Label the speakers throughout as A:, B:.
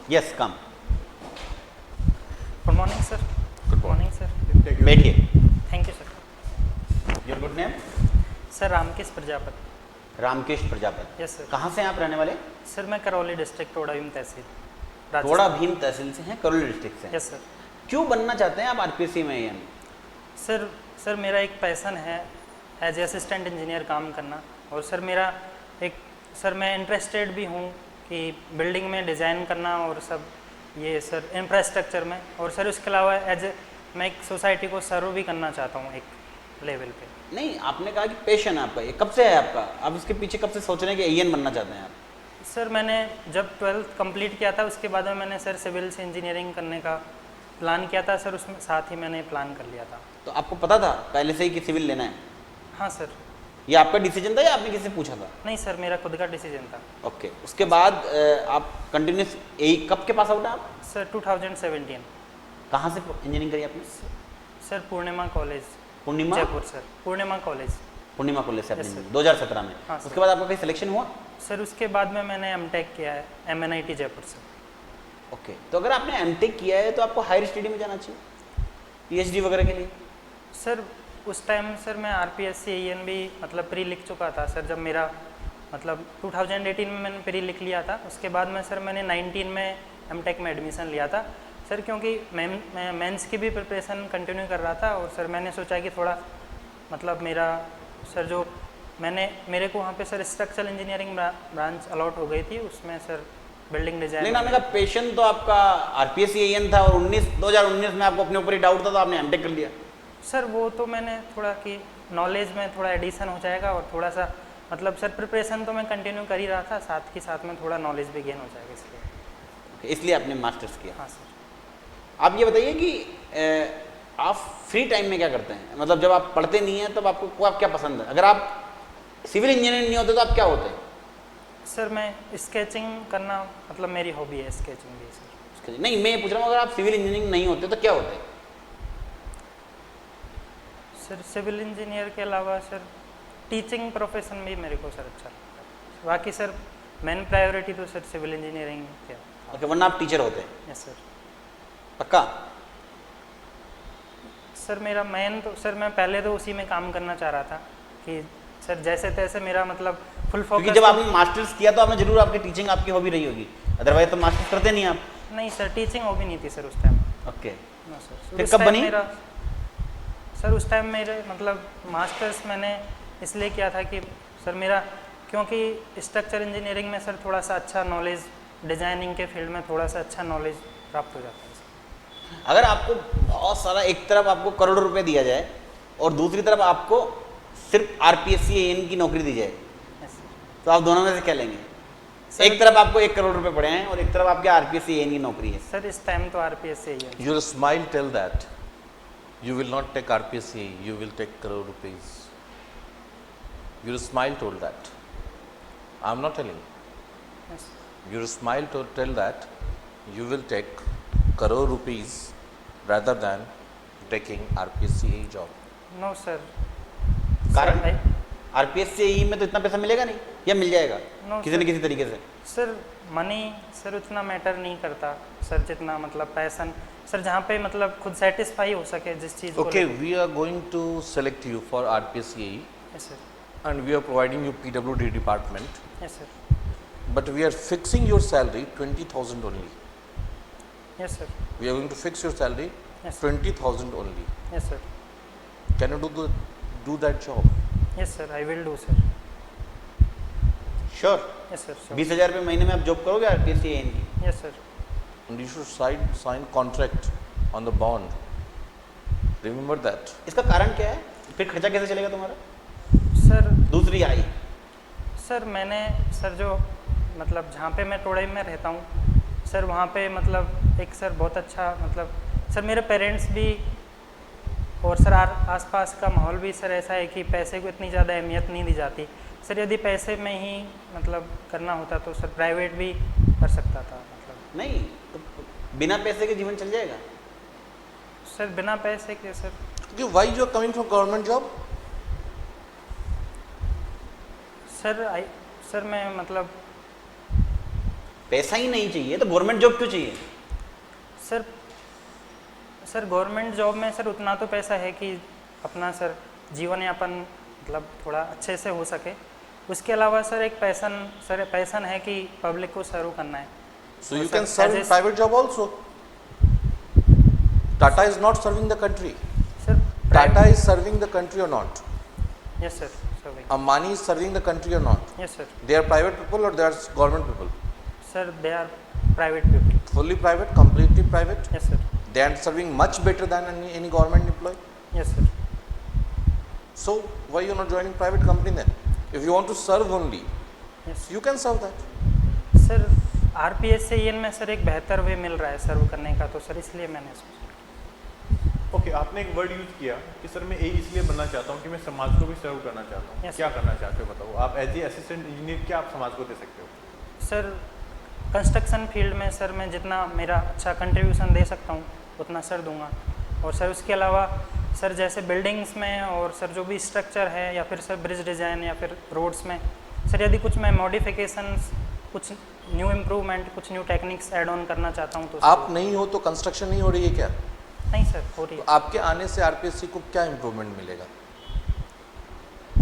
A: Yes come.
B: Good morning sir.
C: Good
B: morning sir.
A: बैठिए।
B: Thank you sir.
A: Your good name?
B: Sir Ramkesh Prajapati.
A: Ramkesh Prajapati.
B: Yes sir.
A: कहाँ से हैं आप रहने वाले?
B: सर मैं करौली डिस्ट्रिक्ट टोडा भीम तहसील
A: थोड़ा भीम तहसील से हैं, करौली डिस्ट्रिक्ट से।
B: Yes sir.
A: क्यों बनना चाहते हैं आप आरपीएससी में एएन?
B: सर मेरा एक पैसन है एज असिस्टेंट इंजीनियर काम करना, और सर मेरा सर मैं इंटरेस्टेड भी हूँ कि बिल्डिंग में डिज़ाइन करना और सब ये सर इंफ्रास्ट्रक्चर में, और सर उसके अलावा मैं एक सोसाइटी को सर्व भी करना चाहता हूँ एक लेवल पे।
A: नहीं, आपने कहा कि पैशन है आपका, ये कब से है आपका? आप इसके पीछे कब से सोच रहे हैं कि एएन बनना चाहते हैं आप?
B: सर मैंने जब 12th कंप्लीट किया था उसके बाद में मैंने सर सिविल से इंजीनियरिंग करने का प्लान किया था सर, उसमें साथ ही मैंने प्लान कर लिया था।
A: तो आपको पता था पहले से ही कि सिविल लेना है?
B: हाँ सर।
A: ये आपका डिसीजन था या आपने किसी से पूछा था?
B: नहीं सर, मेरा खुद का डिसीजन था।
A: ओके, उसके बाद आप कंटिन्यूस यही कब के पास आउट हैं आप?
B: सर 2017।
A: कहाँ से इंजीनियरिंग करी आपने?
B: सर पूर्णिमा कॉलेज
A: पूर्णिमा
B: जयपुर सर। पूर्णिमा कॉलेज
A: से आपने
B: Yes, sir.
A: 2017 में।
B: हाँ, sir.
A: उसके बाद आपका कहीं सिलेक्शन हुआ?
B: सर उसके बाद में मैंने एमटेक किया है MNIT जयपुर से।
A: ओके, तो अगर आपने एमटेक किया है तो आपको हायर स्टडी में जाना चाहिए, पीएचडी वगैरह के लिए।
B: सर उस टाइम सर मैं RPSC AN भी मतलब प्री लिख चुका था सर, जब मेरा मतलब 2018 में मैंने प्री लिख लिया था। उसके बाद में सर मैंने 19 में एमटेक में एडमिशन लिया था सर, क्योंकि मैं मेंस की भी प्रिपरेशन कंटिन्यू कर रहा था, और सर मैंने सोचा कि थोड़ा मतलब मेरा सर जो मेरे को वहाँ पे sir structural engineering branch allot हो गई थी, उसमें सर बिल्डिंग डिजाइन।
A: लेकिन आपने कहा पैशन तो आपका आरपीएससी एएन था, और 2019 में आपको अपने ऊपर ही डाउट था तो आपने एमटेक कर लिया।
B: सर वो तो मैंने थोड़ा कि नॉलेज में थोड़ा एडिशन हो जाएगा, और थोड़ा सा मतलब सर प्रिपरेशन तो मैं कंटिन्यू कर ही रहा था, साथ ही साथ में थोड़ा नॉलेज भी गेन हो जाएगा इसलिए।
A: इसलिए आपने मास्टर्स किया।
B: हाँ सर।
A: आप ये बताइए कि आप फ्री टाइम में क्या करते हैं? मतलब जब आप पढ़ते नहीं हैं तब आपको क्या पसंद है? अगर आप सिविल इंजीनियर नहीं होते तो आप क्या होते?
B: सर मैं स्केचिंग करना मतलब मेरी हॉबी है, स्केचिंग भी सर।
A: नहीं, मैं ये पूछ रहा हूँ अगर आप सिविल इंजीनियरिंग नहीं होते तो क्या होते?
B: सर सिविल इंजीनियर के अलावा सर टीचिंग प्रोफेशन भी मेरे को सर अच्छा लगता है। बाकी सर मेन प्रायोरिटी तो सर सिविल इंजीनियरिंग क्या।
A: ओके, वरना आप टीचर होते?
B: Yes sir.
A: पक्का?
B: सर मेरा मेन तो सर मैं पहले तो उसी में काम करना चाह रहा था कि सर जैसे तैसे मेरा मतलब फुल फोकस।
A: क्योंकि जब आपने मास्टर्स किया तो आपने जरूर आपकी टीचिंग आपकी हॉबी रही होगी, अदरवाइज तो मास्टर्स करते नहीं आप।
B: नहीं सर, टीचिंग हॉबी नहीं थी सर उस टाइम।
A: Okay,
B: no sir.
A: फिर
B: उस
A: कब
B: टाइम
A: बनी?
B: मेरा सर उस टाइम मेरे मतलब मास्टर्स मैंने इसलिए किया था कि सर मेरा क्योंकि स्ट्रक्चर इंजीनियरिंग में सर थोड़ा सा अच्छा नॉलेज, डिजाइनिंग के फील्ड में थोड़ा सा अच्छा नॉलेज प्राप्त हो जाता है सर।
A: अगर आपको बहुत सारा, एक तरफ आपको करोड़ों रुपए दिया जाए और दूसरी तरफ आपको सिर्फ आरपीएससी एएन की नौकरी दी जाए,
B: यस सर।
A: तो आप दोनों में से क्या लेंगे?
B: सर
A: एक तरफ आपको 1 करोड़ रुपए पड़े हैं और एक तरफ आपके आरपीएससी एएन की नौकरी है।
B: सर इस टाइम तो RPSC ही है।
C: Your smile tell that you will not take RPSC, you will take crore rupees. Your smile told that. I'm not telling.
B: Yes.
C: Your smile tell that you will take crore rupees rather than taking RPSC job.
B: No sir.
A: कारण?
B: Sir,
A: RPSC AEN में तो इतना पैसा मिलेगा नहीं, या मिल जाएगा
B: No,
A: किसी न
B: sir.
A: किसी तरीके से?
B: सर मनी सर उतना मैटर नहीं करता सर, जितना मतलब पैसन सर, जहाँ पे मतलब खुद सेटिस्फाई हो सके जिस चीज़ को।
C: Okay, we are going to select you for RPSC
B: yes sir.
C: and we are providing you PWD department,
B: yes sir.
C: but we are fixing your salary 20,000 only.
B: Yes sir.
C: We are going to fix your salary
B: Yes.
C: 20,000 only.
B: Yes sir.
C: Can you do that job?
B: Yes sir, I will do sir.
A: Sure?
B: Yes sir.
A: 20,000 रुपये महीने में आप job करोगे RPSC an की?
B: Yes sir.
C: And you should sign contract on the bond. Remember that.
A: इसका कारण क्या है? फिर खर्चा कैसे चलेगा तुम्हारा?
B: सर
A: दूसरी आई,
B: सर मैंने सर जो मतलब जहाँ पे मैं टोड़ाई में रहता हूँ सर, वहाँ पे मतलब एक सर बहुत अच्छा मतलब सर मेरे पेरेंट्स भी और सर आसपास का माहौल भी सर ऐसा है कि पैसे को इतनी ज़्यादा अहमियत नहीं दी जाती सर। यदि पैसे में ही मतलब करना होता तो सर प्राइवेट भी कर सकता था मतलब।
A: नहीं तो बिना पैसे के जीवन चल जाएगा?
B: सर बिना पैसे के sir.
C: Okay, why you are coming from government job?
B: Sir मैं मतलब
A: पैसा ही नहीं चाहिए तो गवर्नमेंट जॉब क्यों चाहिए?
B: सर गवर्नमेंट जॉब में सर उतना तो पैसा है कि अपना सर जीवन यापन मतलब थोड़ा अच्छे से हो सके। उसके अलावा सर एक पैसन है कि पब्लिक को सर्व करना है।
C: So you
B: sir,
C: can serve
B: as
C: in
B: a-
C: private job also. Tata is not serving the country.
B: Sir
C: Tata is serving the country or not?
B: Yes sir serving
C: Ambani is serving the country or not?
B: Yes sir
C: They are private people or they are government people?
B: Sir they are private people.
C: Fully private, completely private?
B: Yes sir
C: They are serving much better than any government employee.
B: Yes sir
C: So why you not joining private company then? If you want to serve only,
B: yes
C: you can serve that.
B: Sir RPS से में sir एक बेहतर वे मिल रहा है सर्व करने का, तो sir इसलिए मैंने सोचा।
D: ओके, आपने एक वर्ड यूज किया कि सर मैं यही इसलिए बनना चाहता हूँ कि मैं समाज को भी सर्व करना चाहता हूँ।
B: Yes,
D: क्या
B: sir.
D: करना चाहते हो बताओ? आप एज ए असिस्टेंट इंजीनियर क्या आप समाज को दे सकते हो?
B: सर कंस्ट्रक्शन फील्ड में सर मैं जितना मेरा अच्छा कंट्रीब्यूशन दे सकता हूँ उतना सर दूंगा। और सर उसके अलावा सर जैसे बिल्डिंग्स में और सर जो भी स्ट्रक्चर है या फिर सर ब्रिज डिज़ाइन या फिर रोड्स में सर यदि कुछ मैं मॉडिफिकेशंस, कुछ न्यू इम्प्रूवमेंट, कुछ न्यू टेक्निक्स ऐड ऑन करना चाहता हूँ तो
C: आप नहीं हो तो कंस्ट्रक्शन नहीं हो रही है क्या?
B: नहीं सर हो रही
C: तो
B: है।
C: आपके आने से आरपीएससी को क्या इम्प्रूवमेंट मिलेगा?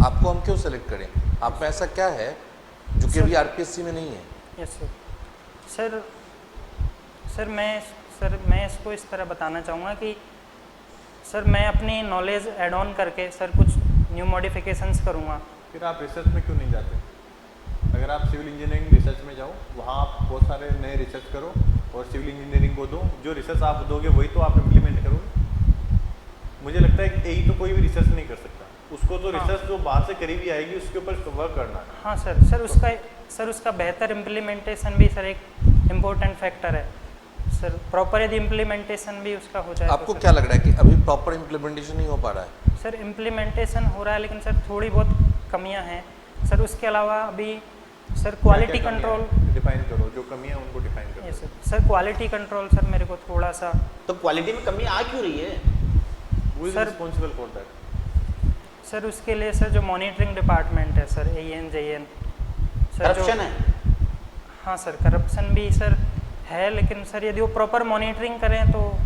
C: आपको हम क्यों सेलेक्ट करें? आप में ऐसा क्या है जो कि अभी आरपीएससी में नहीं है?
B: यस सर सर मैं इसको इस तरह बताना चाहूँगा कि सर मैं अपनी नॉलेज ऐड ऑन करके सर कुछ न्यू मॉडिफिकेशंस करूँगा।
D: फिर आप रिसर्च में क्यों नहीं जाते? अगर आप सिविल इंजीनियरिंग रिसर्च में जाओ, वहाँ आप बहुत सारे नए रिसर्च करो और सिविल इंजीनियरिंग को दो। जो रिसर्च आप दोगे वही तो आप इम्प्लीमेंट करोगे। मुझे लगता है कि यही तो कोई भी रिसर्च नहीं कर सकता। उसको तो रिसर्च जो बाहर से करीबी आएगी उसके ऊपर वर्क करना है।
B: हाँ सर उसका बेहतर इम्प्लीमेंटेशन भी सर एक इम्पोर्टेंट फैक्टर है। सर प्रॉपर यदि इम्प्लीमेंटेशन भी उसका हो जाए
C: आपको
B: तो
C: क्या लग रहा है कि अभी प्रॉपर इम्प्लीमेंटेशन नहीं हो पा रहा है?
B: सर इम्प्लीमेंटेशन हो रहा है लेकिन सर थोड़ी बहुत कमियां हैं सर। उसके अलावा अभी सर क्वालिटी कंट्रोल
D: डिफाइन करो, जो कमियां उनको डिफाइन करो।
B: Yes sir quality control sir मेरे को थोड़ा सा
A: तो क्वालिटी में कमी आ क्यों रही है?
D: Who is
B: Sir,
D: responsible for that?
B: Sir उसके लिए सर जो मॉनिटरिंग डिपार्टमेंट है sir AN JN sir
A: corruption है?
B: हाँ सर करप्शन भी सर है, लेकिन सर यदि वो प्रॉपर मॉनिटरिंग करें तो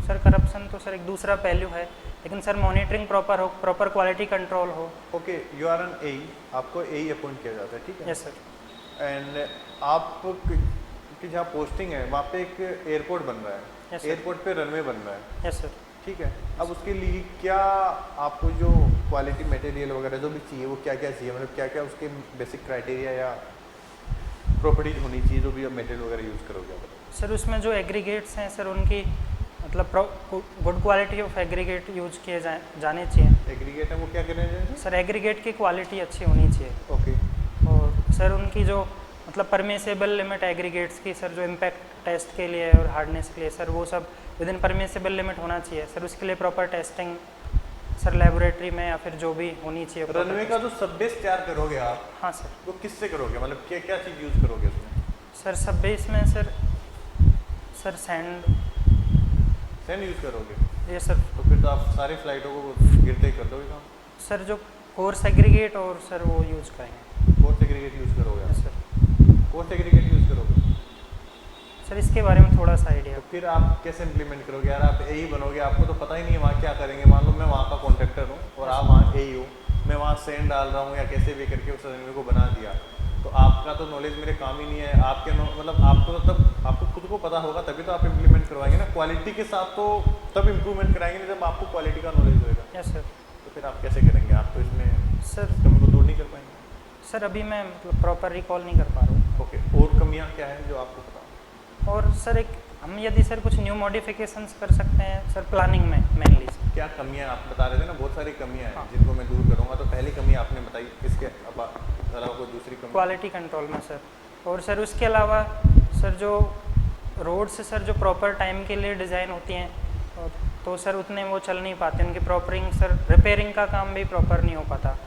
B: सर करप्शन तो सर एक दूसरा पहलू है, लेकिन सर मॉनिटरिंग प्रॉपर हो, प्रॉपर क्वालिटी कंट्रोल हो।
D: Okay, you are an AE, आपको AE अपॉइंट किया जाता है, ठीक है?
B: Yes sir.
D: एंड आप की जहाँ पोस्टिंग है वहाँ पे एक एयरपोर्ट बन रहा है।
B: Yes, sir.
D: एयरपोर्ट पे रनवे बन रहा है,
B: यस सर।
D: ठीक है? अब उसके लिए क्या आपको जो क्वालिटी मटेरियल वगैरह जो भी चाहिए वो क्या क्या चाहिए, मतलब क्या क्या उसके बेसिक क्राइटेरिया या प्रॉपर्टीज होनी चाहिए जो भी आप मटेरियल वगैरह यूज़ करोगे आप?
B: सर उसमें जो एग्रीगेट्स हैं सर उनकी मतलब good quality of aggregate use किए जाने चाहिए।
D: एग्रीगेट है वो क्या करने चाहिए?
B: सर एग्रीगेट की क्वालिटी अच्छी होनी चाहिए।
D: ओके,
B: और सर उनकी जो मतलब परमिसेबल लिमिट एग्रीगेट्स की सर जो इम्पैक्ट टेस्ट के लिए और हार्डनेस के लिए सर वो सब विद इन परमिसेबल लिमिट होना चाहिए सर। उसके लिए प्रॉपर टेस्टिंग सर लेबोरेटरी में या फिर जो भी होनी चाहिए।
D: रनवे का जो सब बेस तैयार करोगे आप,
B: हाँ सर।
D: वो किससे करोगे, मतलब क्या क्या चीज़ यूज़ करोगे उसमें?
B: सर सब बेस में सर सैंड
D: यूज़ करोगे?
B: ये सर।
D: तो फिर तो आप सारी फ्लाइटों को गिरते ही कर दोगे काम।
B: सर जो कोर्स एग्रीगेट और सर वो यूज करेंगे।
D: कोर्स एग्रीगेट यूज़ करोगे आप?
B: Yes sir.
D: Coarse aggregate use करोगे?
B: सर इसके बारे में थोड़ा सा आइडिया।
D: तो फिर आप कैसे इम्प्लीमेंट करोगे यार? आप AE बनोगे, आपको तो पता ही नहीं है वहाँ क्या करेंगे। मान लो मैं वहाँ का कॉन्ट्रैक्टर हूँ और आप वहाँ AE हो, मैं वहाँ सैंड डाल रहा हूँ या कैसे भी करके उस रनवे को बना दिया, तो आपका तो नॉलेज मेरे काम ही नहीं है। आपके मतलब आपको तो तब आपको खुद को पता होगा तभी तो आप इम्प्लीमेंट करवाएंगे ना। क्वालिटी के साथ तो तब इम्प्रूवमेंट कराएंगे नहीं जब आपको क्वालिटी का नॉलेज होगा।
B: Yes sir.
D: तो फिर आप कैसे करेंगे? आप तो इसमें
B: सर
D: कमी को दूर नहीं कर पाएंगे।
B: सर अभी मैं मतलब प्रॉपर रिकॉल नहीं कर पा रहा हूँ।
D: ओके, और कमियाँ क्या हैं जो आपको पता हो?
B: और सर एक हम यदि सर कुछ न्यू मॉडिफिकेशंस कर सकते हैं सर प्लानिंग में मेनली सर।
D: क्या कमियाँ आप बता रहे थे ना, बहुत सारी कमियाँ हैं
B: हाँ।
D: जिनको मैं दूर करूँगा। तो पहली कमी आपने बताई, इसके अलावा कोई दूसरी कमी?
B: क्वालिटी कंट्रोल में सर। और सर उसके अलावा सर जो रोड्स सर जो प्रॉपर टाइम के लिए डिज़ाइन होती हैं तो सर उतने वो चल नहीं पाते, उनकी प्रॉपरिंग सर रिपेयरिंग का काम भी प्रॉपर नहीं हो पाता।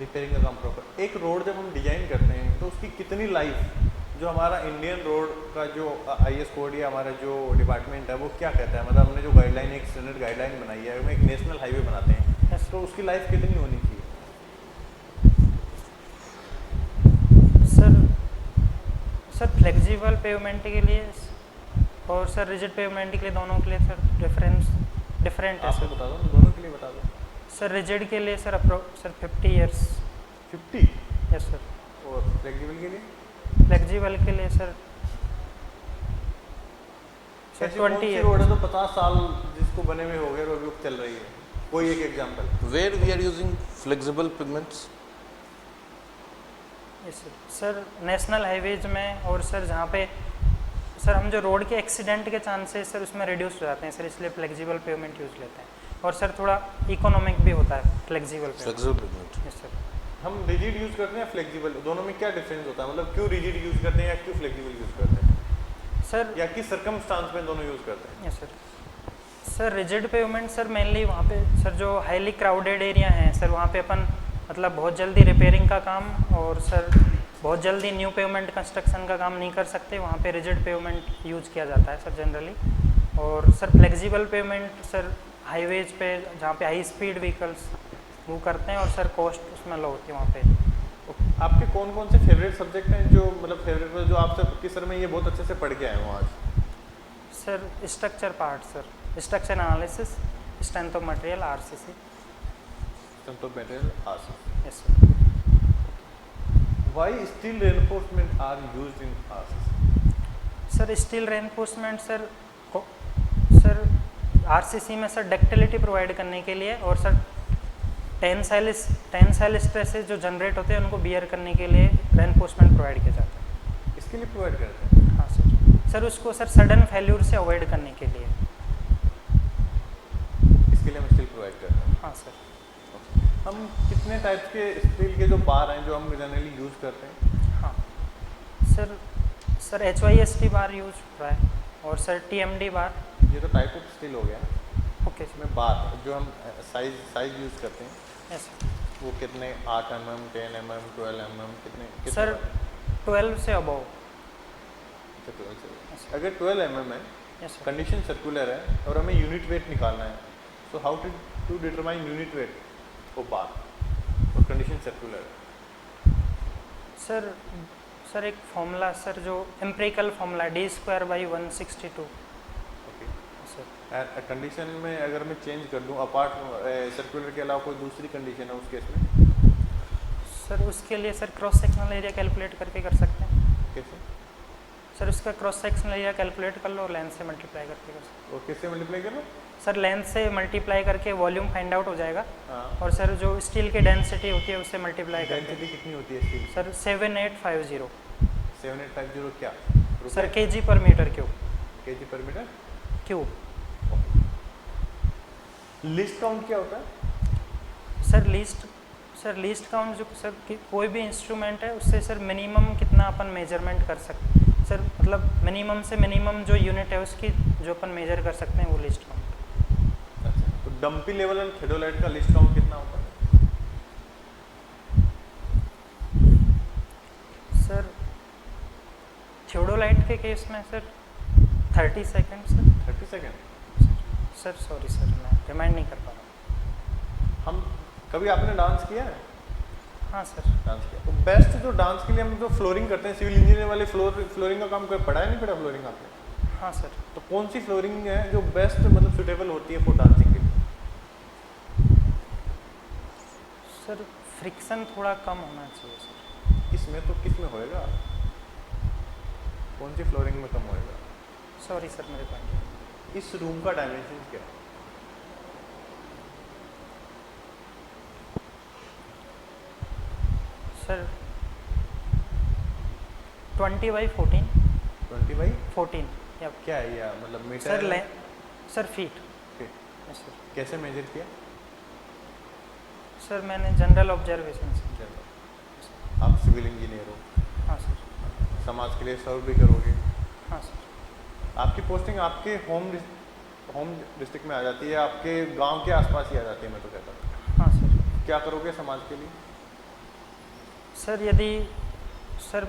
D: रिपेयरिंग का काम प्रॉपर। एक रोड जब हम डिजाइन करते हैं तो उसकी कितनी लाइफ, जो हमारा इंडियन रोड का जो IS कोड या हमारा जो डिपार्टमेंट है वो क्या कहता है, मतलब हमने जो गाइडलाइन एक स्टैंडर्ड गाइडलाइन बनाई है, हम एक नेशनल हाईवे बनाते हैं,
B: यस।
D: तो उसकी लाइफ कितनी होनी चाहिए?
B: सर सर फ्लेक्सिबल पेवमेंट के लिए और सर रिजिड पेवमेंट के लिए, दोनों के लिए सर डिफरेंट है
D: आपको
B: सर।
D: बता दो, दोनों के लिए बता दो।
B: सर रिजिड के लिए sir sir 50 years.
D: 50।
B: Yes sir.
D: और फ्लेक्सिबल के लिए?
B: फ्लेक्सिबल के लिए सर
D: ऐसी कौन
B: 20
D: सी रोड है तो 50 साल जिसको बने हुए हो गए और अभी चल रही है? कोई एक example.
C: Where we are using flexible pavements?
B: Yes sir national highways में, और सर जहाँ पे सर हम जो रोड के एक्सीडेंट के चांसेस सर उसमें रिड्यूस हो जाते हैं सर, इसलिए फ्लेक्सिबल पेवमेंट यूज़ लेते हैं। और सर थोड़ा इकोनॉमिक भी होता है flexible
C: Flexible pavement.
B: Yes sir.
D: हम रिजिड यूज करते हैं फ्लेक्सिबल, दोनों में क्या डिफरेंस होता है? मतलब क्यों रिजिड यूज करते हैं या क्यों फ्लेक्सिबल यूज करते हैं,
B: सर
D: या किस सर्कमस्टांस में दोनों यूज करते हैं?
B: Yes sir rigid pavement sir mainly वहाँ पे सर जो हाईली क्राउडेड एरिया हैं सर, वहाँ पे अपन मतलब बहुत जल्दी रिपेयरिंग का काम और सर बहुत जल्दी न्यू पेवमेंट कंस्ट्रक्शन का काम नहीं कर सकते, वहाँ पे रिजिड पेवमेंट यूज किया जाता है सर जनरली। और sir flexible pavement sir highways पे जहाँ पे हाई स्पीड व्हीकल्स मूव करते हैं और सर कॉस्ट उसमें लो होती है वहाँ पे।
D: आपके कौन कौन से फेवरेट सब्जेक्ट हैं जो मतलब फेवरेट जो आप सब किस सर में ये बहुत अच्छे से पढ़ के आए हो आज?
B: Sir structure part sir, structure analysis, strength of material, RCC.
D: Strength of material, RCC.
B: Yes sir.
D: Why steel reinforcement are used in RCC?
B: Sir steel reinforcement sir RCC में सर डक्टिलिटी प्रोवाइड करने के लिए, और sir tensile stresses जो generate होते हैं उनको beer करने के लिए रेनफोर्समेंट प्रोवाइड किया जाता है।
D: इसके लिए प्रोवाइड करते हैं?
B: हाँ सर उसको सर सडन फेल्यूर से अवॉइड करने के लिए।
D: इसके लिए हम स्टील प्रोवाइड करते हैं।
B: हाँ सर।
D: हम कितने टाइप्स के स्टील के जो बार हैं जो हम जनरली यूज करते हैं?
B: हाँ सर HYST बार यूज हो रहा है, और सर TMD बार।
D: ये तो टाइप ऑफ स्टील हो गया।
B: Okay sir.
D: इसमें बार जो हम साइज यूज करते हैं
B: यस
D: वो कितने, 8 mm, 10 mm, 12 mm, कितने
B: सर 12 से अबव।
D: अच्छा, 12 से। अगर 12 mm है,
B: यस सर।
D: कंडीशन सर्कुलर है और हमें यूनिट वेट निकालना है, so how to determine unit weight of bar और कंडीशन सर्कुलर है?
B: सर एक फॉर्मूला सर जो empirical formula D²/162।
D: Okay.
B: Sir
D: condition में अगर मैं चेंज कर दूं अपार्ट सर्कुलर के अलावा कोई दूसरी कंडीशन है उस केस में?
B: सर उसके लिए sir cross sectional area calculate करके कर सकते हैं।
D: कैसे?
B: सर उसका क्रॉस सेक्शनल एरिया कैलकुलेट कर लो और लेंथ से मल्टीप्लाई करके कर सकते
D: और किससे मल्टीप्लाई करो?
B: सर लेंथ से मल्टीप्लाई करके वॉल्यूम फाइंड आउट हो जाएगा,
D: हाँ।
B: और सर जो स्टील की डेंसिटी होती है उससे मल्टीप्लाई करके।
D: डेंसिटी कितनी होती है स्टील?
B: सर 7850
D: 7850 क्या?
B: सर kg/m3
D: केजी पर मीटर
B: क्यूब।
D: लिस्ट काउंट क्या होता है?
B: सर लीस्ट काउंट जो सर कोई भी इंस्ट्रूमेंट है उससे सर मिनिमम कितना अपन मेजरमेंट कर सकते हैं सर, मतलब मिनिमम से मिनिमम जो यूनिट है उसकी जो अपन मेजर कर सकते हैं वो लिस्ट काउंट।
D: अच्छा, तो डंपी लेवल और थेडोलाइट का लिस्ट काउंट कितना होता है?
B: सर थियोडोलाइट के केस में sir 30 second sir.
D: 30 second?
B: Sir sorry sir मैं रिमाइंड नहीं कर पा रहा।
D: हम कभी आपने डांस किया है?
B: हाँ सर।
D: डांस किया तो बेस्ट जो डांस के लिए हम जो फ्लोरिंग करते हैं, सिविल इंजीनियर वाले फ्लोरिंग का काम कोई पढ़ा है नहीं पढ़ा फ्लोरिंग आपने?
B: हाँ सर।
D: तो कौन सी फ्लोरिंग है जो बेस्ट मतलब सुटेबल होती है फॉर डांसिंग के लिए?
B: सर फ्रिक्शन थोड़ा कम होना चाहिए सर।
D: किसमें तो किसमें होएगा? कौन सी फ्लोरिंग में कम होएगा?
B: सॉरी सर मेरे पास।
D: इस रूम का डायमेंशन क्या है?
B: सर 20/14।
D: 20/14
B: या
D: क्या है ये, मतलब metre?
B: Sir sir feet.
D: Okay.
B: Yes sir.
D: कैसे मेजर किया?
B: सर मैंने जनरल ऑब्जर्वेशन से।
D: चलो, आप सिविल इंजीनियर हो,
B: हाँ सर।
D: समाज के लिए सर्व भी करोगे।
B: हाँ सर।
D: आपकी पोस्टिंग आपके होम डिस्ट्रिक्ट में आ जाती है, आपके गांव के आसपास ही आ जाती है, मैं तो कहता हूँ।
B: हाँ सर।
D: क्या करोगे समाज के लिए?
B: सर यदि सर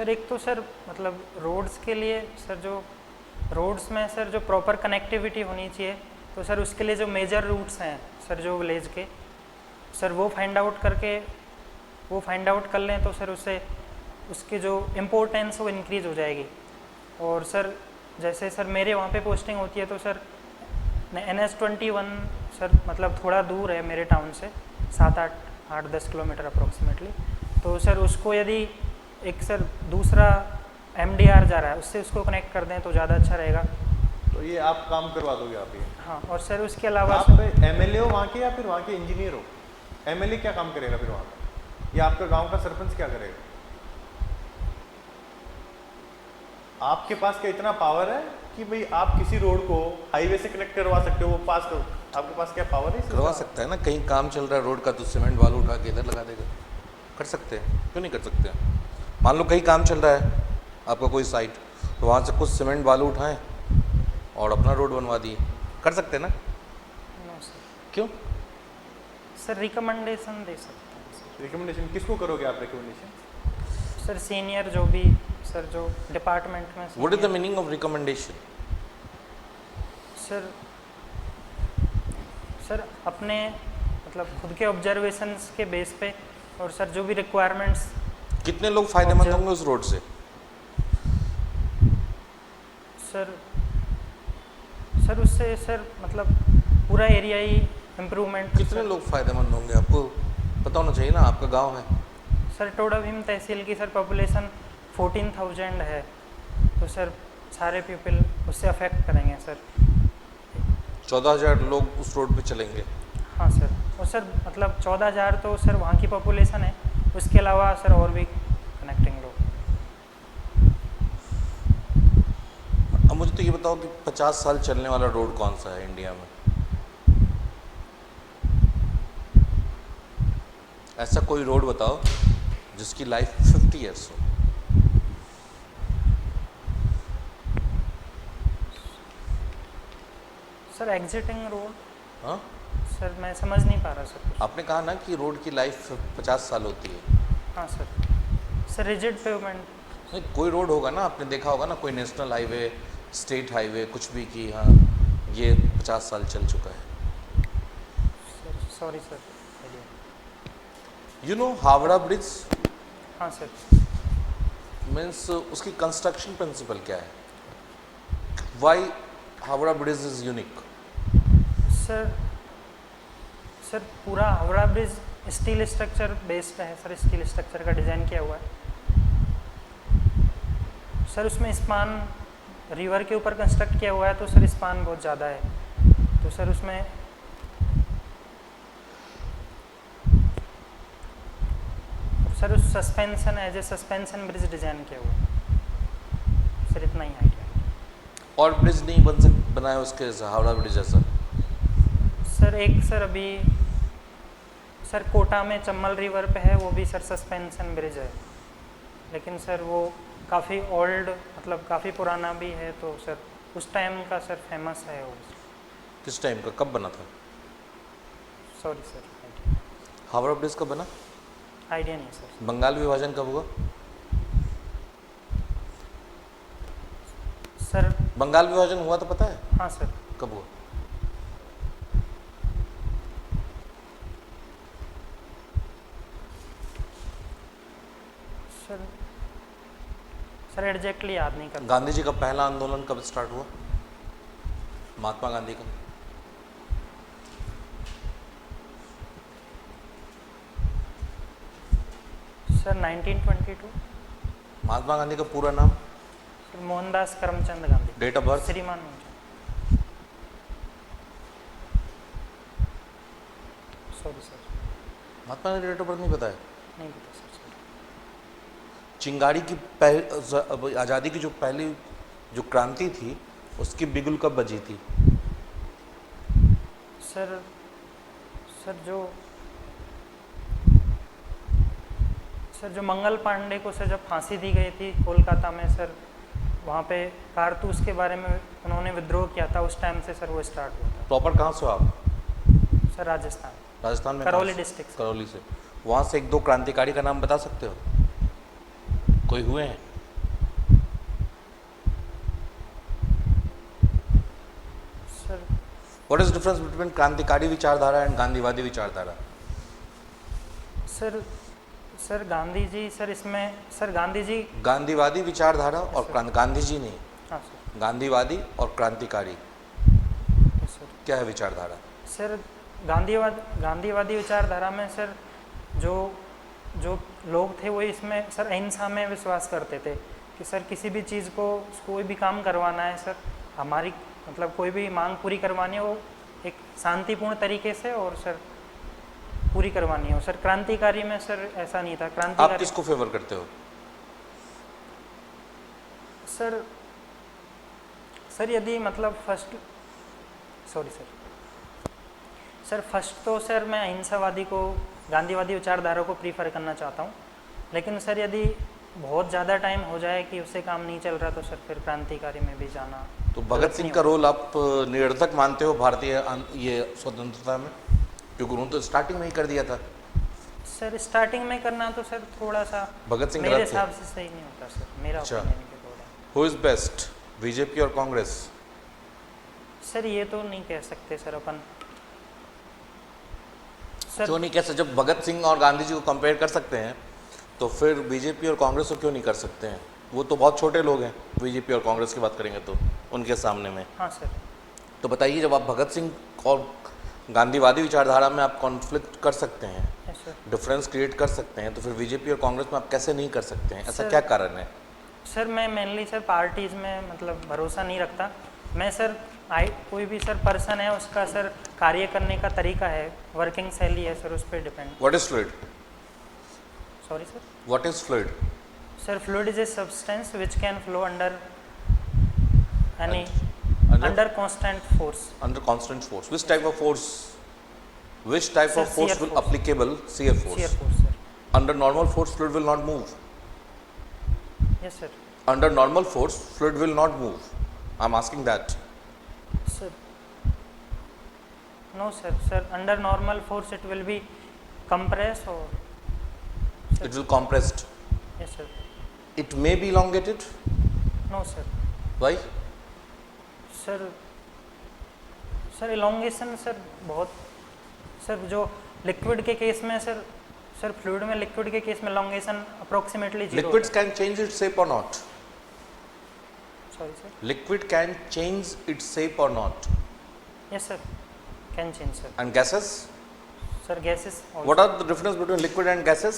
B: एक तो सर मतलब रोड्स के लिए सर जो रोड्स में सर जो प्रॉपर कनेक्टिविटी होनी चाहिए, तो सर उसके लिए जो मेजर रूट्स हैं सर जो विलेज के सर वो फाइंड आउट कर लें, तो सर उससे उसके जो इम्पोर्टेंस वो इंक्रीज़ हो जाएगी। और सर जैसे सर मेरे वहाँ पे पोस्टिंग होती है तो सर NH21 सर मतलब थोड़ा दूर है मेरे टाउन से, 7-8-10 किलोमीटर अप्रोक्सीमेटली। तो सर उसको यदि एक सर दूसरा MDR जा रहा है उससे उसको कनेक्ट कर दें तो ज़्यादा अच्छा रहेगा।
D: तो ये आप काम करवा दोगे आप ये?
B: हाँ, और सर उसके अलावा
D: आप MLA हो वहाँ के या फिर वहाँ के इंजीनियर हो? MLA क्या काम करेगा फिर वहाँ का, या आपका गांव का सरपंच क्या करेगा? आपके पास क्या इतना पावर है कि भाई आप किसी रोड को हाईवे से कनेक्ट करवा सकते हो, वो पास करो? आपके पास क्या पावर है?
C: करवा सकता है ना, कहीं काम चल रहा है रोड का तो सीमेंट बालू उठा के इधर लगा देगा, कर सकते हैं, क्यों नहीं कर सकते हैं? मान लो कहीं काम चल रहा है आपका कोई साइट, तो वहाँ से कुछ सीमेंट बालू उठाएं और अपना रोड बनवा दिए, कर सकते हैं ना?
B: No sir.
C: क्यों?
B: सर रिकमेंडेशन दे सकते हैं सर।
D: रिकमेंडेशन किसको करोगे आप रिकमेंडेशन?
B: सर सीनियर जो भी सर जो डिपार्टमेंट में
C: what is the
B: senior-
C: meaning of recommendation?
B: Sir अपने मतलब खुद के ऑब्जर्वेशंस के बेस पे, और सर जो भी रिक्वायरमेंट्स।
C: कितने लोग फायदेमंद होंगे उस रोड से?
B: सर उससे सर मतलब पूरा एरिया ही इम्प्रूवमेंट।
C: कितने लोग फायदेमंद होंगे आपको पता होना चाहिए ना, आपका गांव है।
B: सर टोडा भीम तहसील की सर पॉपुलेशन 14,000 है, तो सर सारे पीपल उससे अफेक्ट करेंगे सर।
C: 14,000 लोग उस रोड पे चलेंगे।
B: हाँ सर, और सर मतलब 14,000 तो सर वहाँ की पॉपुलेशन है, उसके अलावा सर और भी कनेक्टिंग लोग।
C: अब मुझे तो ये बताओ कि 50 साल चलने वाला रोड कौन सा है इंडिया में? ऐसा कोई रोड बताओ जिसकी लाइफ 50 ईयर्स हो।
B: सर एग्जिटिंग रोड,
C: हाँ,
B: सर मैं समझ नहीं पा रहा सर कुछ।
C: आपने कहा ना कि रोड की लाइफ 50 साल होती है।
B: हाँ सर रिजिड पेवमेंट।
C: नहीं, कोई रोड होगा ना, आपने देखा होगा ना, कोई नेशनल हाईवे, स्टेट हाईवे, कुछ भी कि हाँ ये 50 साल चल चुका है।
B: Sir sorry sir.
C: You know Howrah bridge
B: हाँ सर।
C: मीन्स उसकी कंस्ट्रक्शन प्रिंसिपल क्या है? Why Howrah bridge is unique?
B: Sir पूरा Howrah bridge steel structure based है सर, स्टील स्ट्रक्चर का डिज़ाइन किया हुआ है सर। उसमें स्पान रिवर के ऊपर कंस्ट्रक्ट किया हुआ है, तो सर स्पान बहुत ज़्यादा है, तो सर उसमें सर उस suspension as a suspension bridge design किया हुआ है सर, इतना ही आइडिया।
C: और ब्रिज नहीं बनाया उसके हावड़ा ब्रिज जैसा?
B: सर एक सर अभी सर कोटा में चम्बल रिवर पे है, वो भी सर सस्पेंशन ब्रिज है, लेकिन सर वो काफ़ी ओल्ड मतलब काफ़ी पुराना भी है, तो सर उस टाइम का सर फेमस है वो।
C: किस टाइम का, कब बना था?
B: सॉरी सर,
C: हावड़ा ब्रिज कब बना?
B: आइडिया नहीं सर।
C: बंगाल विभाजन कब हुआ?
B: सर
C: बंगाल विभाजन हुआ तो पता है?
B: हाँ सर।
C: कब हुआ?
B: सर एग्जैक्टली याद नहीं करता।
C: गांधी जी का पहला आंदोलन कब स्टार्ट हुआ? महात्मा गांधी का?
B: सर 1922।
C: महात्मा गांधी का पूरा नाम?
B: Sir Mohandas Karamchand Gandhi.
C: Date of birth?
B: श्रीमान। Sorry sir,
C: Mahatma Gandhi date of birth नहीं पता है?
B: नहीं पता सर।
C: चिंगारी की आज़ादी की जो पहली जो क्रांति थी उसकी बिगुल कब बजी थी?
B: सर जो मंगल पांडे को सर जब फांसी दी गई थी कोलकाता में सर, वहाँ पे कारतूस के बारे में उन्होंने विद्रोह किया था, उस टाइम से सर वो स्टार्ट हुआ था।
C: प्रॉपर कहाँ से हो आप?
B: सर राजस्थान।
C: राजस्थान में?
B: करौली
C: कहाँ से?
B: डिस्ट्रिक्ट से।
C: करौली से। वहाँ से एक दो क्रांतिकारी का नाम बता सकते हो? कोई हुए हैं?
B: Sir
C: what is difference between क्रांतिकारी विचारधारा एंड गांधीवादी विचारधारा?
B: Sir sir Gandhi ji sir इसमें सर गांधी जी
C: गांधीवादी विचारधारा और गांधी जी नहीं,
B: हाँ सर
C: गांधीवादी और क्रांतिकारी
B: यस सर
C: क्या है विचारधारा?
B: सर गांधीवादी विचारधारा में सर जो जो लोग थे वो इसमें सर अहिंसा में विश्वास करते थे कि सर किसी भी चीज़ को कोई भी काम करवाना है सर हमारी मतलब कोई भी मांग पूरी करवानी है वो एक शांतिपूर्ण तरीके से और सर पूरी करवानी है। और सर क्रांतिकारी में सर ऐसा नहीं था।
C: आप
B: क्रांतिकारी
C: किसको फेवर करते हो?
B: सर सर यदि मतलब सर फर्स्ट तो सर मैं अहिंसावादी को गांधीवादी विचारधारा को प्रीफर करना चाहता हूँ, लेकिन सर यदि बहुत ज़्यादा टाइम हो जाए कि उससे काम नहीं चल रहा तो सर फिर क्रांतिकारी में भी जाना।
C: तो भगत सिंह का रोल आप निरर्थक मानते हो भारतीय ये स्वतंत्रता में? क्योंकि उन्होंने तो स्टार्टिंग में ही कर दिया था।
B: सर स्टार्टिंग में करना तो सर थोड़ा सा
C: भगत सिंह
B: मेरे
C: गलत थे।
B: हिसाब से सही नहीं होता सर, मेरा
C: अच्छा।
B: ओपिनियन के according.
C: Who is best, BJP और कांग्रेस?
B: सर ये तो नहीं कह सकते सर अपन।
C: क्यों
B: सर
C: नहीं कैसे? जब भगत सिंह और गांधी जी को कंपेयर कर सकते हैं तो फिर बीजेपी और कांग्रेस को क्यों नहीं कर सकते हैं? वो तो बहुत छोटे लोग हैं, बीजेपी और कांग्रेस की बात करेंगे तो उनके सामने में।
B: हाँ सर।
C: तो बताइए, जब आप भगत सिंह और गांधीवादी विचारधारा में आप कॉन्फ्लिक्ट कर सकते हैं,
B: यस सर।
C: डिफरेंस क्रिएट कर सकते हैं, तो फिर बीजेपी और कांग्रेस में आप कैसे नहीं कर सकते हैं? ऐसा
B: सर-
C: क्या कारण है?
B: सर मैं मेनली सर पार्टीज़ में मतलब भरोसा नहीं रखता। मैं सर कोई भी सर पर्सन है उसका सर कार्य करने का तरीका है, वर्किंग शैली है सर, उस पर depend.
C: What is fluid?
B: Sorry sir.
C: What is fluid?
B: Sir fluid is a substance which can flow under any
C: Under-
B: under constant force.
C: Under constant force. Which type of force? Which type
B: Sir,
C: of force
B: shear
C: will
B: force.
C: applicable? Shear force.
B: Shear force sir.
C: Under normal force, fluid will not move.
B: Yes sir.
C: Under normal force, fluid will not move. I'm asking that.
B: Sir no sir. Sir under normal force it will be compress और
C: It will compressed.
B: Yes sir.
C: It may be elongated.
B: No sir.
C: Why?
B: Sir elongation sir बहुत sir जो liquid के case में sir fluid में liquid के case में elongation approximately zero.
C: Liquids can change its shape or not.
B: Sorry sir.
C: Liquid can change its shape or not.
B: Yes sir can change sir.
C: And gases?
B: Sir gases
C: What are the difference between liquid and gases?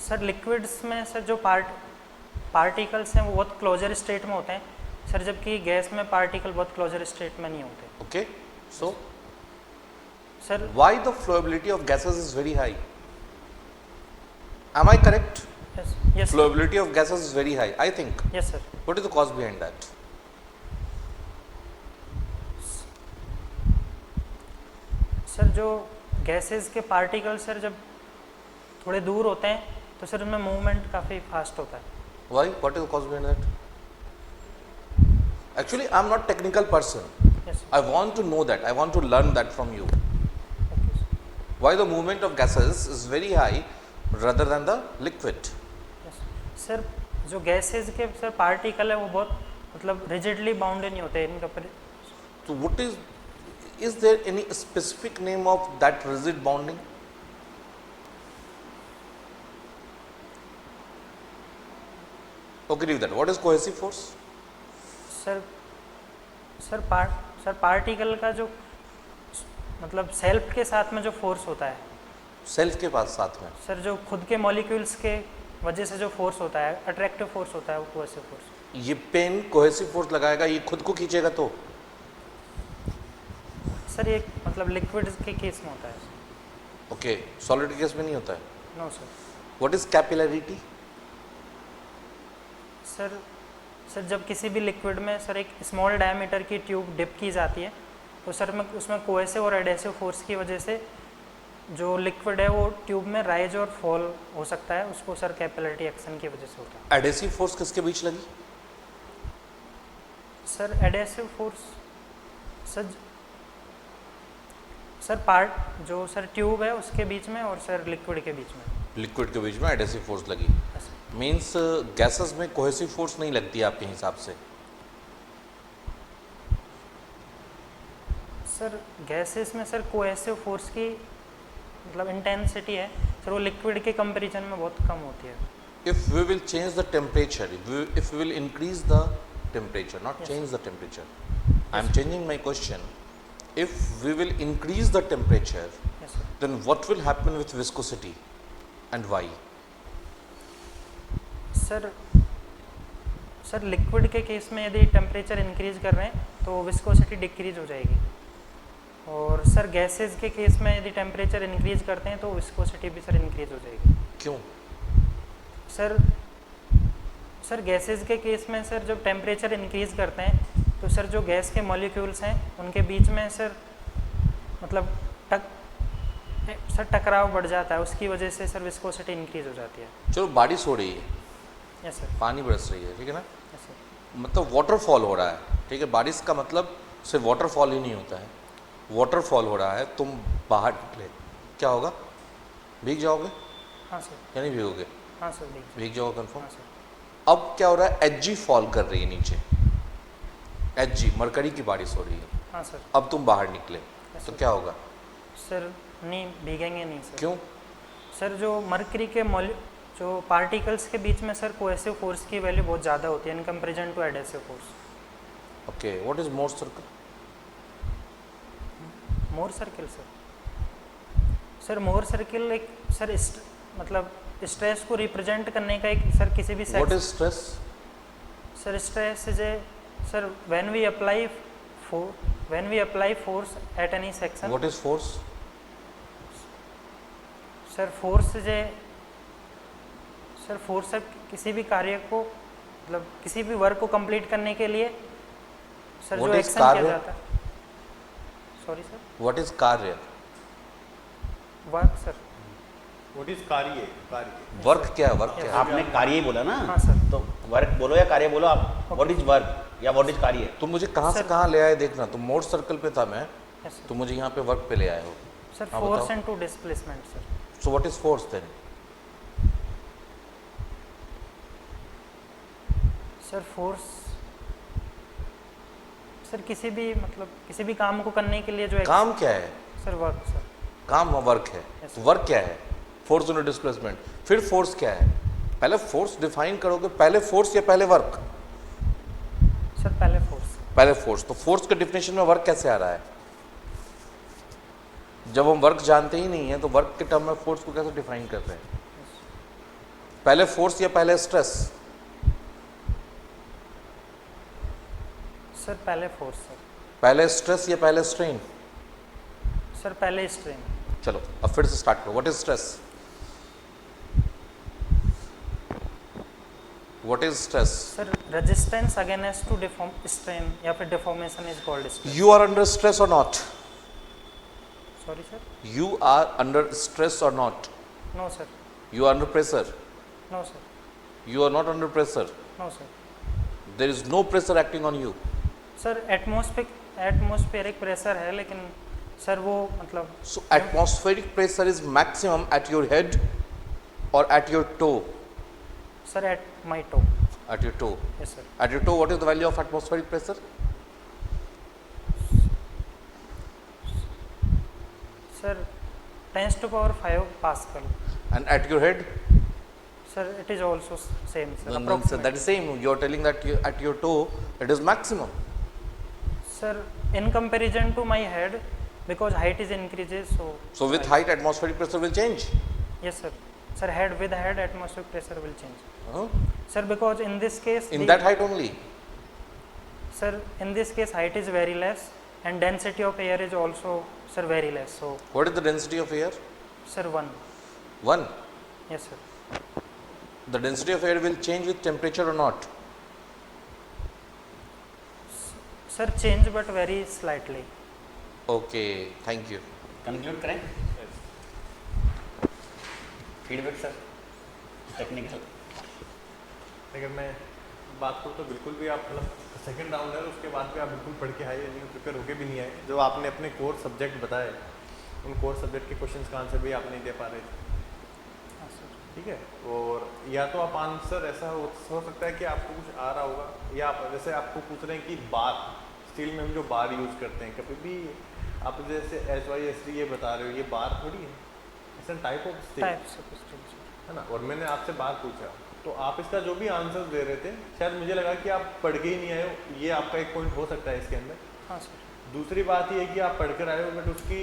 B: Sir liquids में sir जो particles हैं वो बहुत closure state में होते हैं sir, जबकि gas में पार्टिकल बहुत क्लोजर स्टेट में नहीं होते।
C: Okay. So,
B: sir
C: why the flowability of gases is very high? Am I correct?
B: Yes
C: Flowability of gases is very high, I think.
B: Yes sir.
C: What is the cause behind that?
B: Sir जो gases के particle sir जब थोड़े दूर होते हैं तो sir उनमें movement काफ़ी फास्ट होता है।
C: Why? What is the cause behind that? Actually, I'm not technical person.
B: Yes
C: I want to know that. I want to learn that from you.
B: Okay sir.
C: Why the movement of gases is very high rather than the liquid?
B: Yes sir जो gases के sir particle है वो बहुत मतलब rigidly bounded नहीं होते इनका
C: So, what is there any specific name of that rigid bonding? Okay, leave that. What is cohesive force?
B: Sir particle का जो मतलब सेल्फ के साथ में जो फोर्स होता है
C: सेल्फ के पास साथ में
B: सर, जो खुद के मॉलिक्यूल्स के वजह से जो फोर्स होता है अट्रैक्टिव फोर्स होता है वो कोहेसिव फोर्स।
C: ये पेन कोहेसिव फोर्स लगाएगा, ये खुद को खींचेगा तो
B: सर ये मतलब लिक्विड के केस में होता है।
C: ओके, सॉलिड केस में नहीं होता है।
B: No sir.
C: What is capillarity?
B: Sir जब किसी भी लिक्विड में सर एक स्मॉल डायमीटर की ट्यूब डिप की जाती है तो सर में उसमें कोहेसिव और एडेसिव फोर्स की वजह से जो लिक्विड है वो ट्यूब में राइज और फॉल हो सकता है, उसको सर कैपिलरिटी एक्शन की वजह से होता है।
C: एडेसिव फोर्स किसके बीच लगी?
B: Sir adhesive force sir part जो सर ट्यूब है उसके बीच में और सर लिक्विड के बीच में।
C: लिक्विड के बीच में एडेसिव फोर्स लगी।
B: यस
C: मीन्स गैसेस में कोहेसिव फोर्स नहीं लगती आपके हिसाब से?
B: सर गैसेस में सर कोहेसिव फोर्स की मतलब इंटेंसिटी है सर वो लिक्विड के कंपैरिजन में बहुत कम होती है।
C: If we will change the temperature, if we will increase the temperature, not
B: Yes,
C: change the temperature. I am changing my question. If we will increase the temperature,
B: yes sir.
C: then what will happen with viscosity and why?
B: Sir liquid के case में यदि temperature increase कर रहे हैं तो viscosity decrease हो जाएगी, और सर गैसेस के केस में यदि टेम्परेचर इंक्रीज करते हैं तो विस्कोसिटी भी सर इंक्रीज हो जाएगी।
C: क्यों?
B: सर गैसेस के केस में सर जब टेम्परेचर इंक्रीज करते हैं तो सर जो गैस के मॉलिक्यूल्स हैं उनके बीच में सर मतलब टकराव बढ़ जाता है, उसकी वजह से सर विस्कोसिटी इंक्रीज हो जाती है।
C: चलो बारिश हो रही है,
B: यस सर।
C: पानी बरस रही है, ठीक है ना,
B: यस सर।
C: मतलब वाटरफॉल हो रहा है, ठीक है। बारिश का मतलब सिर्फ वाटरफॉल ही नहीं होता है, वाटरफॉल हो रहा है, तुम बाहर निकले, क्या होगा? भीग जाओगे
B: हाँ सर।
C: या नहीं भीगोगे?
B: हाँ सर
C: भीग जाओगे कंफर्म।
B: हाँ सर।
C: अब क्या हो रहा है? एचजी फॉल कर रही है नीचे, एचजी मरकरी की बारिश हो रही है।
B: हाँ सर।
C: अब तुम बाहर निकले तो क्या होगा?
B: सर नहीं भीगेंगे नहीं सर।
C: क्यों?
B: सर जो मरकरी के जो पार्टिकल्स के बीच में सर कोहेसिव फोर्स की वैल्यू बहुत ज़्यादा होती है in comparison to adhesive force.
C: Okay, what is Mohr circle?
B: Mohr circle sir Mohr circle एक सर मतलब स्ट्रेस को रिप्रेजेंट करने का एक सर किसी भी
C: what is stress?
B: Sir stress is a sir when we apply force at any section.
C: What is force?
B: Sir force is a sir किसी भी कार्य को मतलब किसी भी वर्क को कंप्लीट करने के लिए सर
C: What
B: जो
C: is
B: एक्शन किया
C: कार्य?
B: जाता है। Sorry sir.
C: व्हाट इज कार्य?
B: Work sir.
D: व्हाट इज कार्य? कार्य
C: वर्क क्या है? वर्क क्या है?
A: आपने कार्य ही बोला ना।
B: हाँ सर।
A: तो वर्क बोलो या कार्य बोलो आप। व्हाट इज वर्क या व्हाट इज कार्य?
C: तुम मुझे कहाँ से
B: सर-
C: कहाँ ले आए देखना, तुम मोर सर्कल पे था मैं,
B: यस सर।
C: तुम मुझे यहाँ पे वर्क पे ले आए हो।
B: सर
C: हाँ,
B: फोर्स
C: बताओ।
B: And to displacement sir.
C: So what is force then?
B: Sir force sir किसी भी काम को करने के लिए जो
C: काम क्या है?
B: Sir work sir.
C: काम वर्क है,
B: Yes,
C: तो वर्क क्या है? फोर्स और डिस्प्लेसमेंट। फिर फोर्स क्या है? पहले फोर्स डिफाइन करोगे, पहले फोर्स या पहले वर्क?
B: सर पहले फोर्स।
C: पहले फोर्स। तो फोर्स के डिफिनेशन में वर्क कैसे आ रहा है? जब हम वर्क जानते ही नहीं है तो वर्क के टर्म में फोर्स को कैसे डिफाइन कर रहे हैं? पहले फोर्स या पहले स्ट्रेस?
B: सर पहले फोर्स सर।
C: पहले स्ट्रेस या पहले स्ट्रेन?
B: सर पहले स्ट्रेन।
C: चलो अब फिर से स्टार्ट करो। What is stress? What is stress?
B: Sir resistance against to strain या फिर deformation is called stress.
C: You are under stress और not?
B: Sorry sir.
C: You are under stress or not?
B: No sir.
C: You are under pressure?
B: No sir.
C: You are not under pressure?
B: No sir.
C: There is no pressure acting on you?
B: Sir atmospheric pressure है लेकिन sir वो मतलब
C: So atmospheric pressure is maximum at your head or at your toe?
B: Sir at my toe.
C: At your toe.
B: Yes sir.
C: At your toe, what is the value of atmospheric pressure?
B: Sir 10⁵ pascal.
C: And at your head?
B: Sir it is also same sir.
C: No, so that is same. You are telling that you, at your toe it is maximum.
B: Sir in comparison to my head because height is increases
C: So with height, atmospheric pressure will change.
B: Yes sir. Sir head with head atmospheric pressure will change
C: Huh?
B: Sir because in this case
C: In that height only.
B: Sir in this case height is very less and density of air is also sir very less so
C: What is the density of air?
B: Sir 1।
C: 1.
B: Yes sir.
C: The density of air will change with temperature or not?
B: Sir change but very slightly.
C: Okay, thank you.
A: Conclude करें। Feedback sir technical.
D: अगर मैं बात करूँ तो बिल्कुल भी आप मतलब सेकंड राउंड है उसके बाद भी आप बिल्कुल पढ़ के आए नहीं, प्रिपेयर होके भी नहीं आए। जो आपने अपने कोर सब्जेक्ट बताए उन कोर सब्जेक्ट के क्वेश्चंस का आंसर भी आप नहीं दे पा रहे थे,
B: हाँ सर।
D: ठीक है। और या तो आप आंसर ऐसा हो सकता है कि आपको कुछ आ रहा होगा, या आप जैसे आपको पूछ रहे हैं कि बार स्टील में हम जो बार यूज़ करते हैं कभी भी आप जैसे HYST ये बता रहे हो, ये बार थोड़ी है, it's type of stick
B: types of stills.
D: है ना। और मैंने आपसे बार पूछा तो आप इसका जो भी आंसर दे रहे थे, शायद मुझे लगा कि आप पढ़ के ही नहीं आए हो, ये आपका एक पॉइंट हो सकता है इसके अंदर।
B: हाँ सर।
D: दूसरी बात ये है कि आप पढ़ कर आए हो बट उसकी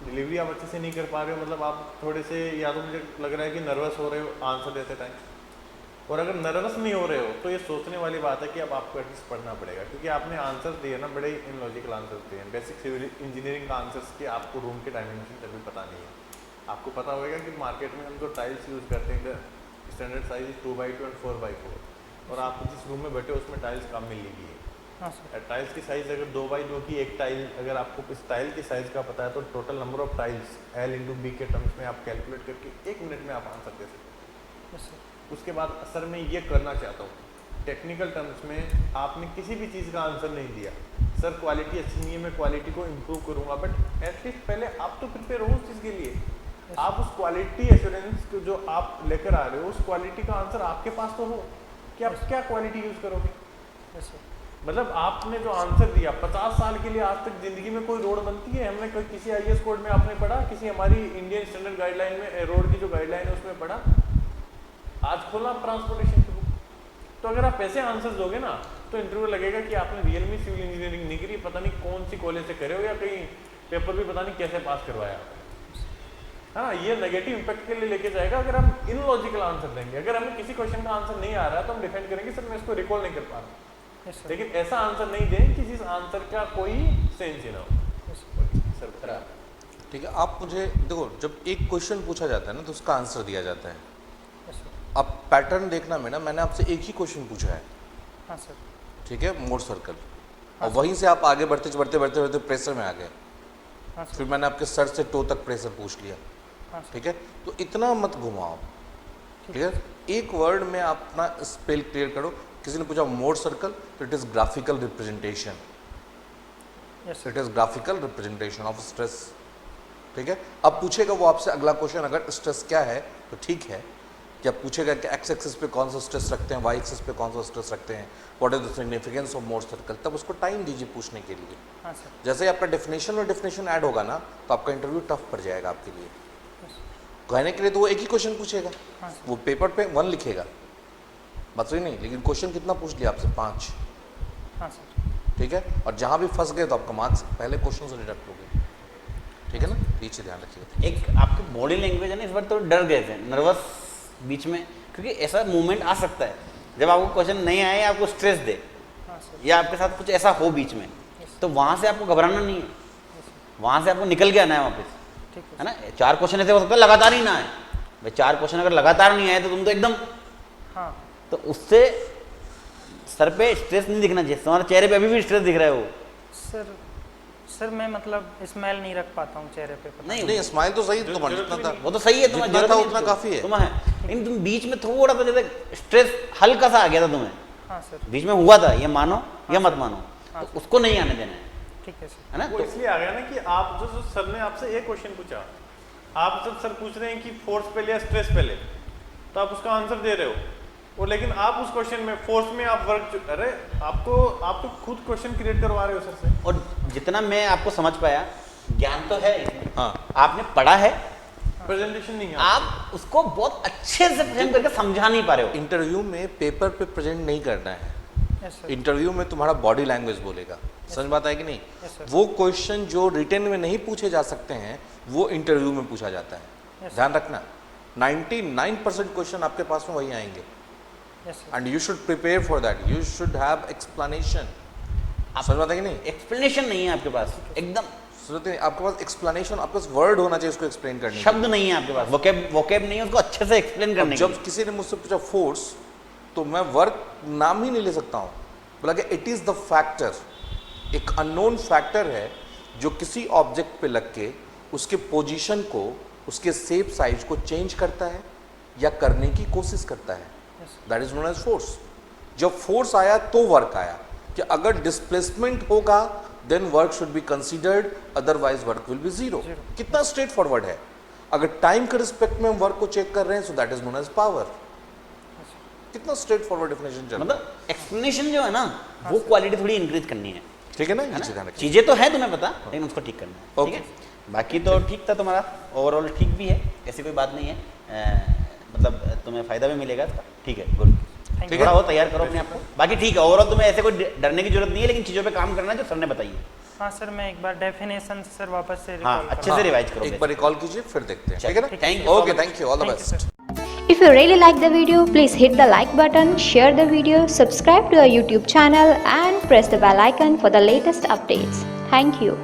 D: डिलीवरी आप अच्छे से नहीं कर पा रहे हो, मतलब आप थोड़े से, या तो मुझे लग रहा है कि नर्वस हो रहे हो आंसर देते टाइम, और अगर नर्वस नहीं हो रहे हो तो ये सोचने वाली बात है कि अब आपको एटलीस्ट पढ़ना पड़ेगा, क्योंकि आपने आंसर्स दिए ना, बड़े इनलॉजिकल आंसर्स दिए हैं, बेसिक सिविल इंजीनियरिंग का आंसर्स के आपको रूम के डायमेंशन तक भी पता नहीं है। आपको पता होगा कि मार्केट में हम जो टाइल्स यूज़ करते हैं standard size 2x2 and 4x4, और आप जिस रूम में बैठे हो उसमें टाइल्स कम मिलेगी है।
B: हाँ सर।
D: टाइल्स की साइज़ अगर 2x2 की एक टाइल, अगर आपको इस टाइल की साइज़ का पता है तो total number of tiles L/B के टर्म्स में आप कैलकुलेट करके 1 मिनट में आप आंसर दे सकते
B: यस सर।
D: हो। उसके बाद सर मैं ये करना चाहता हूँ, टेक्निकल टर्म्स में आपने किसी भी चीज़ का आंसर नहीं दिया, सर क्वालिटी अच्छी नहीं है, मैं क्वालिटी को इम्प्रूव करूँगा, बट एटलीस्ट पहले आप तो प्रिपेयर हो उस चीज़ के लिए। आप उस क्वालिटी एश्योरेंस को जो आप लेकर आ रहे हो, उस क्वालिटी का आंसर आपके पास तो हो कि आप क्या क्वालिटी यूज़ करोगे।
B: Yes sir.
D: मतलब आपने जो आंसर दिया 50 साल के लिए, आज तक ज़िंदगी में कोई रोड बनती है, हमने कोई किसी IAS कोड में आपने पढ़ा, किसी हमारी इंडियन स्टैंडर्ड गाइडलाइन में रोड की जो गाइडलाइन है उसमें पढ़ा, आज खोला ट्रांसपोर्टेशन की बुक, तो अगर आप ऐसे आंसर दोगे ना तो इंटरव्यू लगेगा कि आपने रियल में सिविल इंजीनियरिंग नहीं करी, पता नहीं कौन सी कॉलेज से करे हो, या कहीं पेपर भी पता नहीं कैसे पास करवाया। हाँ, ये नेगेटिव इम्पैक्ट के लिए लेके जाएगा अगर हम इनलॉजिकल आंसर देंगे। अगर हमें किसी क्वेश्चन का आंसर नहीं आ रहा है तो हम डिफेंड करेंगे सर मैं इसको रिकॉल नहीं कर पा रहा,
B: यस सर।
D: लेकिन ऐसा आंसर नहीं दें कि जिस आंसर का कोई सेंस ही ना हो।
B: Yes sir.
D: सर बता।
C: ठीक है, आप मुझे देखो, जब एक क्वेश्चन पूछा जाता है ना तो उसका आंसर दिया जाता है।
B: Yes sir.
C: अब पैटर्न देखना में ना, मैंने आपसे एक ही क्वेश्चन पूछा है,
B: हाँ सर।
C: ठीक है, मोर सर्कल, और वहीं से आप आगे बढ़ते बढ़ते बढ़ते बढ़ते प्रेशर में आ गए,
B: हाँ सर।
C: फिर मैंने आपके सर से टो तक प्रेशर पूछ लिया,
B: हाँ सर।
C: ठीक है। तो इतना मत घुमाओ, ठीक है। एक वर्ड में आप अपना स्पेल क्लियर करो। किसी ने पूछा मोर सर्कल, तो it is graphical representation,
B: yes
C: it
B: sir.
C: Is graphical representation of stress, ठीक है। अब पूछेगा वो आपसे अगला क्वेश्चन, अगर स्ट्रेस क्या है तो ठीक है, क्या पूछेगा कि एक्स एक्सिस पे कौन सा स्ट्रेस रखते हैं, वाई एक्सिस पे कौन सा स्ट्रेस रखते हैं, what is the significance of more circle, तब उसको टाइम दीजिए पूछने के लिए।
B: हाँ सर।
C: जैसे ही आपका डेफिनेशन और डेफिनेशन ऐड होगा ना तो आपका इंटरव्यू टफ पड़ जाएगा आपके लिए। कहने के लिए तो वो एक ही क्वेश्चन पूछेगा,
B: हाँ सर।
C: वो पेपर पे 1 लिखेगा, बस वही नहीं, लेकिन क्वेश्चन कितना पूछ लिया आपसे, 5,
B: हाँ सर।
C: ठीक है। और जहाँ भी फंस गए तो आपका मार्क्स पहले क्वेश्चन से डिडक्ट हो गए, ठीक है ना। पीछे ध्यान रखिएगा।
A: एक आपकी बॉडी लैंग्वेज है ना, इस बार तो डर गए थे, नर्वस बीच में, क्योंकि ऐसा मूवमेंट आ सकता है जब आपको क्वेश्चन नहीं आए, आपको स्ट्रेस दे,
B: हाँ सर।
A: या आपके साथ कुछ ऐसा हो बीच में, तो वहाँ से आपको घबराना नहीं है, वहाँ से आपको निकल के आना है वापस,
B: ठीक
A: है ना। 4 क्वेश्चन ऐसे हो सकता है लगातार ही ना आए भाई, 4 क्वेश्चन अगर लगातार नहीं आए तो तुम तो एकदम,
B: हाँ
A: तो उससे सर पे स्ट्रेस नहीं दिखना चाहिए, तुम्हारे चेहरे पे अभी भी स्ट्रेस दिख रहा है वो।
B: सर। सर मैं मतलब स्माइल नहीं रख पाता हूँ चेहरे पे, पता
A: नहीं
C: नहीं, स्माइल तो सही तुम्हारा जितना था,
A: वो तो सही है, तुम्हें
C: जितना
A: जरूरत
C: था
A: नहीं
C: उतना
A: उसको,
C: काफी है।
A: तुम्हें लेकिन तुम बीच में थोड़ा सा जैसे स्ट्रेस हल्का सा आ गया था तुम्हें,
B: हाँ सर।
A: बीच में हुआ था, ये मानो या मत मानो,
B: हाँ
A: तो उसको नहीं आने देना है,
B: ठीक है सर।
A: है ना।
D: वो
A: तो
D: इसलिए आ गया ना कि आप जो सर ने आपसे एक क्वेश्चन पूछा, आप जब सर पूछ रहे हैं कि फोर्स पहले या स्ट्रेस पहले, तो आप उसका आंसर दे रहे हो, और लेकिन आप उस क्वेश्चन में फोर्स में आप वर्क, अरे आप तो खुद क्वेश्चन क्रिएट करवा रहे हो सर से।
A: और जितना मैं आपको समझ पाया, ज्ञान तो है इसमें,
C: हाँ,
A: आपने पढ़ा है,
D: प्रेजेंटेशन नहीं है
A: आप उसको बहुत अच्छे से प्रेजेंट करके समझा नहीं पा रहे हो।
C: इंटरव्यू में पेपर पे प्रेजेंट नहीं करना है,
B: यस सर।
C: इंटरव्यू में तुम्हारा बॉडी लैंग्वेज बोलेगा। समझ बात है कि नहीं।
B: Yes, sir.
C: वो क्वेश्चन जो रिटन में नहीं पूछे जा सकते हैं वो इंटरव्यू में पूछा जाता है,
B: Yes,
C: ध्यान रखना। 99% क्वेश्चन आपके पास में वही आएंगे,
B: yes sir.
C: And you should prepare for that, you should have explanation. समझ बात है कि नहीं।
A: एक्सप्लेनेशन नहीं है आपके पास, एकदम
C: जरूरत नहीं, आपके पास एक्सप्लेनेशन, आपके पास वर्ड होना चाहिए उसको एक्सप्लेन करने के
A: शब्द नहीं है आपके पास, वोकेब नहीं है उसको अच्छे से एक्सप्लेन
C: लिए।
A: करने
C: अब
A: के
C: जब
A: लिए।
C: किसी ने मुझसे पूछा फोर्स, तो मैं वर्क नाम ही नहीं ले सकता हूँ, बोला कि इट इज द फैक्टर, एक अननोन फैक्टर है जो किसी ऑब्जेक्ट पे लग के उसके पोजीशन को, उसके शेप साइज को चेंज करता है या करने की कोशिश करता है, that is known as force. जब फोर्स आया तो वर्क आया, कि अगर डिस्प्लेसमेंट होगा then work should be considered, otherwise work will be zero. कितना स्ट्रेट फॉरवर्ड है। अगर टाइम के रिस्पेक्ट में हम वर्क को चेक कर रहे हैं, so that is known as power. कितना स्ट्रेट फॉरवर्ड डेफिनेशन चल रहा है।
A: मतलब एक्सप्लेनेशन जो है ना, वो क्वालिटी थोड़ी इंक्रीज करनी है,
C: ठीक है ना,
A: है
C: ये चीज़
A: ना?
C: ध्यान रखिए।
A: चीज़ें तो है तुम्हें पता, लेकिन उसको ठीक करना है, ठीक
C: ओके।
A: है। बाकी तो ठीक था तुम्हारा, ओवरऑल ठीक भी है, ऐसी कोई बात नहीं है। मतलब तुम्हें फ़ायदा भी मिलेगा इसका, ठीक है, गुड।
B: Thank you.
A: थोड़ा वो तैयार करो अपने आप को, बाकी ठीक है। ओवरऑल तुम्हें ऐसे कोई डरने की जरूरत नहीं है, लेकिन चीज़ों पे काम करना है जो सर ने बताई है।
B: हाँ सर, मैं एक बार डेफिनेशन सर वापस से
A: हाँ,
B: recall
A: अच्छे से रिवाइज करो।
C: एक बार रिकॉल कीजिए, फिर देखते हैं, ठीक है ना।
A: Thank you so
C: okay,
A: much.
C: Thank you, all the
B: Thank you,
C: best.
B: sir.
E: If you really like the video, please hit the like button, share the video, subscribe to our YouTube channel and press the bell icon for the latest updates. Thank you.